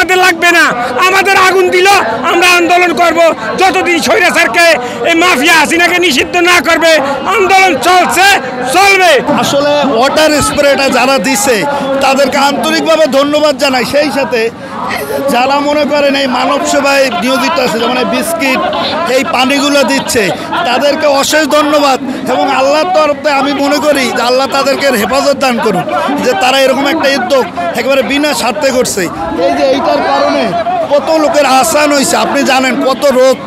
আমাদের লাগবে না, আমাদের আগুন দিল আমরা আন্দোলন করব যতদিন স্বৈরাচারকে এই মাফিয়া হাসিনাকে নিষিদ্ধ না করবে আন্দোলন চলবে। আসলে ওয়াটার স্প্রেটা যারা দিছে তাদেরকে আন্তরিকভাবে ধন্যবাদ জানাই। সেই সাথে যারা মনে করেন এই মানব সেবায় নিয়োজিত আছে, যেমন বিস্কিট এই পানিগুলো দিচ্ছে, তাদেরকে অশেষ ধন্যবাদ। এবং আল্লাহর তরফে আমি মনে করি যে আল্লাহ তাদেরকে হেফাজত দান করুন, যে তারা এরকম একটা উদ্যোগ একেবারে বিনা স্বার্থে করছে। এই যে এইটার কারণে কত লোকের আসান হয়েছে, আপনি জানেন কত রোদ,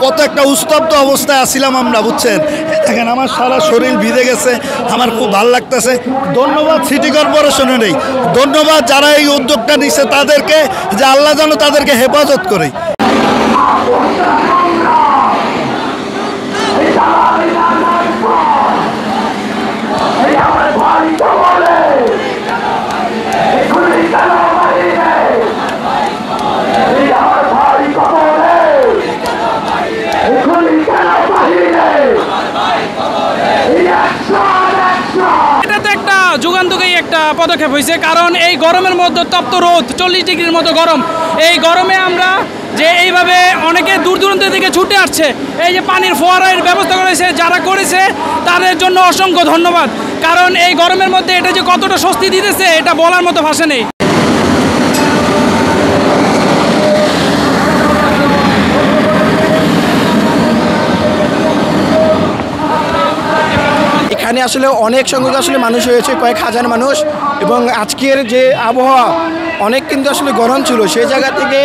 কত একটা উস্তব্ধ অবস্থায় আসছিলাম আমরা, বুঝছেন। দেখেন আমার সারা শরীর ভিজে গেছে, আমার খুব ভালো লাগতেছে। ধন্যবাদ সিটি কর্পোরেশনেরই, ধন্যবাদ যারা এই উদ্যোগটা নিচ্ছে তাদেরকে, যে আল্লাহ যেন তাদেরকে হেফাজত করে। যুগান্তকারী একটা পদক্ষেপ হয়েছে, কারণ এই গরমের মধ্যে তপ্ত রোদ 40 ডিগ্রির মতো গরম, এই গরমে আমরা যে এইভাবে অনেকে দূর দূরান্ত থেকে ছুটে আসছে, এই যে পানির ফোয়ারার ব্যবস্থা করেছে যারা করেছে তাদের জন্য অসংখ্য ধন্যবাদ। কারণ এই গরমের মধ্যে এটা যে কতটা স্বস্তি দিতেছে এটা বলার মতো ভাষা নেই। এখানে আসলে অনেক সংখ্যক আসলে মানুষ হয়েছে, কয়েক হাজার মানুষ, এবং আজকের যে আবহাওয়া অনেক কিন্তু আসলে গরম ছিল, সেই জায়গা থেকে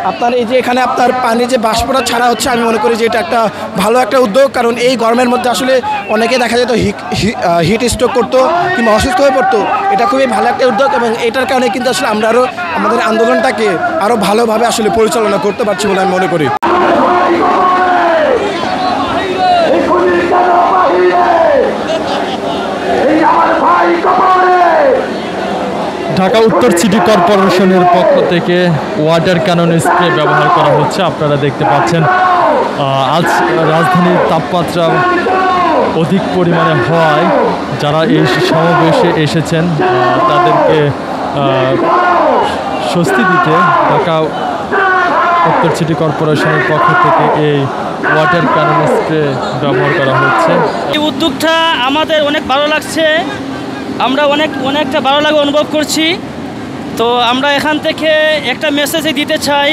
আপনার এই যে এখানে আপনার পানি যে বাষ্পটা ছাড়া হচ্ছে, আমি মনে করি যে এটা একটা ভালো একটা উদ্যোগ। কারণ এই গরমের মধ্যে আসলে অনেকে দেখা যেত হিট স্ট্রোক করতো কিংবা অসুস্থ হয়ে পড়তো, এটা খুবই ভালো একটা উদ্যোগ, এবং এটার কারণে কিন্তু আসলে আমরা আরও আমাদের আন্দোলনটাকে আরও ভালোভাবে আসলে পরিচালনা করতে পারছি বলে আমি মনে করি। ঢাকা উত্তর সিটি কর্পোরেশনের পক্ষ থেকে ওয়াটার ক্যানন স্প্রে ব্যবহার করা হচ্ছে। আপনারা দেখতে পাচ্ছেন আজ রাজধানীর তাপমাত্রা অধিক পরিমাণে হওয়ায় যারা এই সমাবেশে এসেছেন তাদেরকে স্বস্তি দিতে ঢাকা উত্তর সিটি কর্পোরেশনের পক্ষ থেকে এই ওয়াটার ক্যানন স্প্রে ব্যবহার করা হচ্ছে। এই উদ্যোগটা আমাদের অনেক ভালো লাগছে, আমরা অনেকটা ভালো লাগে অনুভব করছি। তো আমরা এখান থেকে একটা মেসেজ দিতে চাই,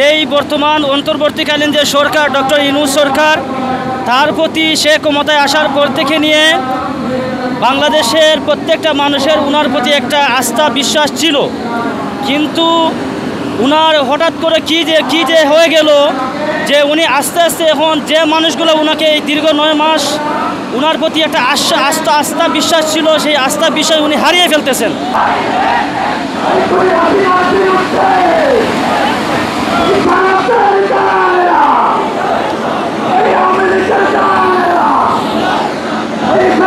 এই বর্তমান অন্তর্বর্তীকালীন যে সরকার ডক্টর ইউনূস সরকার, তার প্রতি সে ক্ষমতায় আসার পর থেকে নিয়ে বাংলাদেশের প্রত্যেকটা মানুষের উনার প্রতি একটা আস্থা বিশ্বাস ছিল, কিন্তু উনার হঠাৎ করে কি যে হয়ে গেল যে উনি আস্তে আস্তে এখন যে মানুষগুলো উনাকে এই দীর্ঘ 9 মাস উনার প্রতি একটা আস্থা বিশ্বাস ছিল, সেই আস্থা বিশ্বাস উনি হারিয়ে ফেলতেছেন। এই